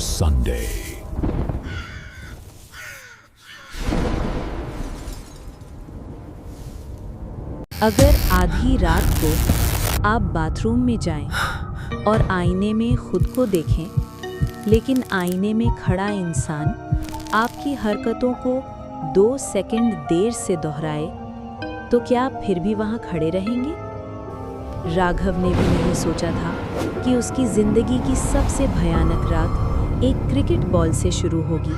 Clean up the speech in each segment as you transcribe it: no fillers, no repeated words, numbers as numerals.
Sunday. अगर आधी रात को आप बाथरूम में जाएं और आईने में खुद को देखें, लेकिन आईने में खड़ा इंसान आपकी हरकतों को 2 सेकंड देर से दोहराए, तो क्या आप फिर भी वहां खड़े रहेंगे? राघव ने भी नहीं सोचा था कि उसकी जिंदगी की सबसे भयानक रात एक क्रिकेट बॉल से शुरू होगी।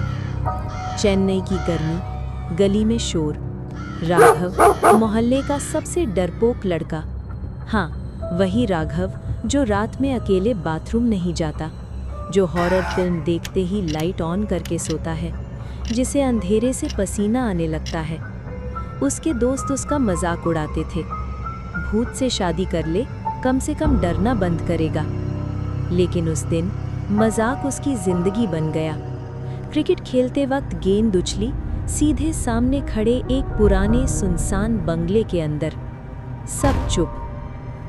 चेन्नई की गर्मी, गली में शोर, राघव मोहल्ले का सबसे डरपोक लड़का। हाँ, वही राघव जो रात में अकेले बाथरूम नहीं जाता, जो हॉरर फिल्म देखते ही लाइट ऑन करके सोता है, जिसे अंधेरे से पसीना आने लगता है। उसके दोस्त उसका मजाक उड़ाते थे, भूत से शादी कर ले, कम से कम डरना बंद करेगा। लेकिन उस दिन मजाक उसकी जिंदगी बन गया। क्रिकेट खेलते वक्त गेंद उछली सीधे सामने खड़े एक पुराने सुनसान बंगले के अंदर। सब चुप।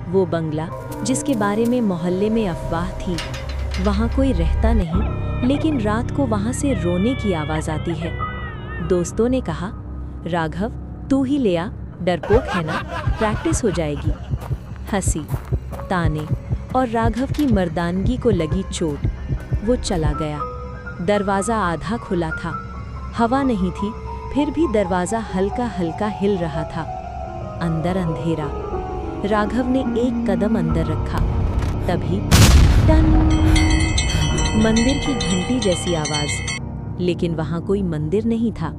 वो बंगला जिसके बारे में मोहल्ले में अफवाह थी, वहाँ कोई रहता नहीं, लेकिन रात को वहाँ से रोने की आवाज़ आती है। दोस्तों ने कहा, राघव तू ही ले आ, डरपोक है ना, प्रैक्टिस हो जाएगी। हंसी, ताने और राघव की मर्दानगी को लगी चोट। वो चला गया। दरवाज़ा आधा खुला था, हवा नहीं थी, फिर भी दरवाज़ा हल्का हल्का हिल रहा था। अंदर अंधेरा। राघव ने एक कदम अंदर रखा, तभी टन, मंदिर की घंटी जैसी आवाज़। लेकिन वहाँ कोई मंदिर नहीं था।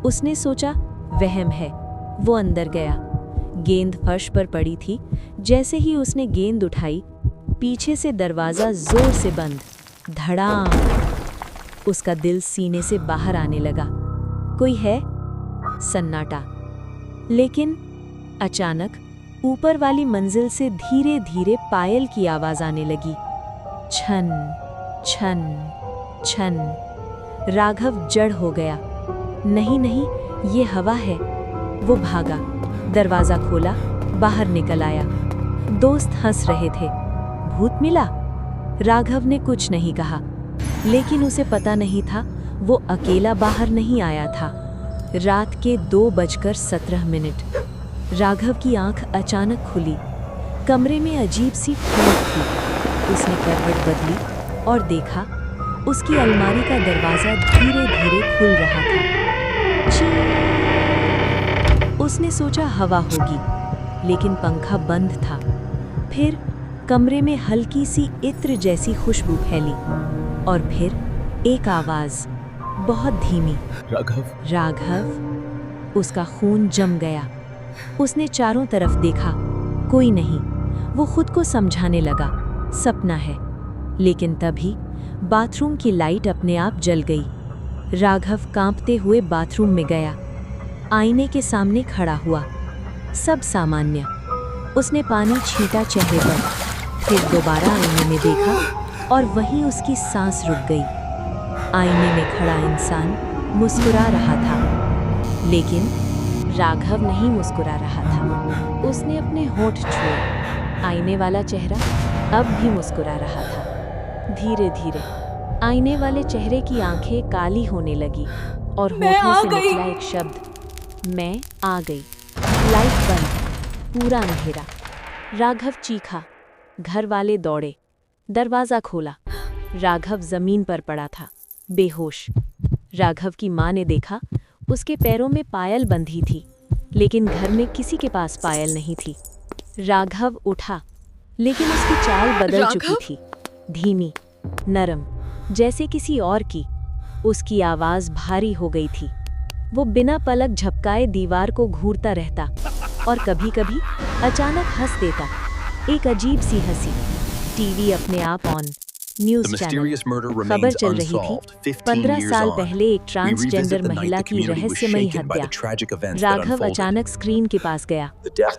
उसने सोचा वहम है। वो अंदर गया। गेंद फर्श पर पड़ी थी। जैसे ही उसने गेंद उठाई, पीछे से दरवाज़ा जोर से बंद। धड़ाम। उसका दिल सीने से बाहर आने लगा। कोई है? सन्नाटा। लेकिन अचानक ऊपर वाली मंजिल से धीरे धीरे पायल की आवाज़ आने लगी। छन छन छन। राघव जड़ हो गया। नहीं नहीं, ये हवा है। वो भागा, दरवाज़ा खोला, बाहर निकल आया। दोस्त हंस रहे थे। भूत मिला? राघव ने कुछ नहीं कहा, लेकिन उसे पता नहीं था वो अकेला बाहर नहीं आया था। रात के 2:17। राघव की आंख अचानक खुली। कमरे में अजीब सी ठंड थी। उसने करवट बदली और देखा, उसकी अलमारी का दरवाज़ा धीरे धीरे खुल रहा था। छी! उसने सोचा हवा होगी, लेकिन पंखा बंद था। फिर कमरे में हल्की सी इत्र जैसी खुशबू फैली, और फिर एक आवाज़, बहुत धीमी, राघव। राघव। उसका खून जम गया। उसने चारों तरफ देखा, कोई नहीं। वो खुद को समझाने लगा, सपना है। लेकिन तभी बाथरूम की लाइट अपने आप जल गई। राघव कांपते हुए बाथरूम में गया। आईने के सामने खड़ा हुआ। सब सामान्य। उसने पानी छींटा चेहरे पर, फिर दोबारा आईने में देखा, और वहीं उसकी सांस रुक गई। आईने में खड़ा इंसान मुस्कुरा रहा था, लेकिन राघव नहीं मुस्कुरा रहा था। उसने अपने होंठ छुए। आईने वाला चेहरा अब भी मुस्कुरा रहा था। धीरे धीरे आईने वाले चेहरे की आंखें काली होने लगी, और होठों से निकला एक शब्द, मैं आ गई। लाइट बंद, पूरा अंधेरा। राघव चीखा। घर वाले दौड़े। दरवाज़ा खोला। राघव जमीन पर पड़ा था, बेहोश। राघव की माँ ने देखा, उसके पैरों में पायल बंधी थी, लेकिन घर में किसी के पास पायल नहीं थी। राघव उठा, लेकिन उसकी चाल बदल चुकी थी। धीमी, नरम, जैसे किसी और की। उसकी आवाज़ भारी हो गई थी। वो बिना पलक झपकाए दीवार को घूरता रहता, और कभी-कभी अचानक हंस देता, एक अजीब सी हंसी। टीवी अपने आप ऑन। News channel. खबर चल रही थी, 15 साल पहले एक ट्रांसजेंडर महिला की रहस्यमयी हत्या। राघव अचानक स्क्रीन के पास गया।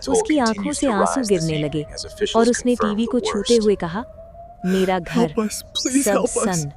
उसकी आंखों से आंसू गिरने लगे, और उसने टीवी को छूते हुए कहा, मेरा घर। सब सन।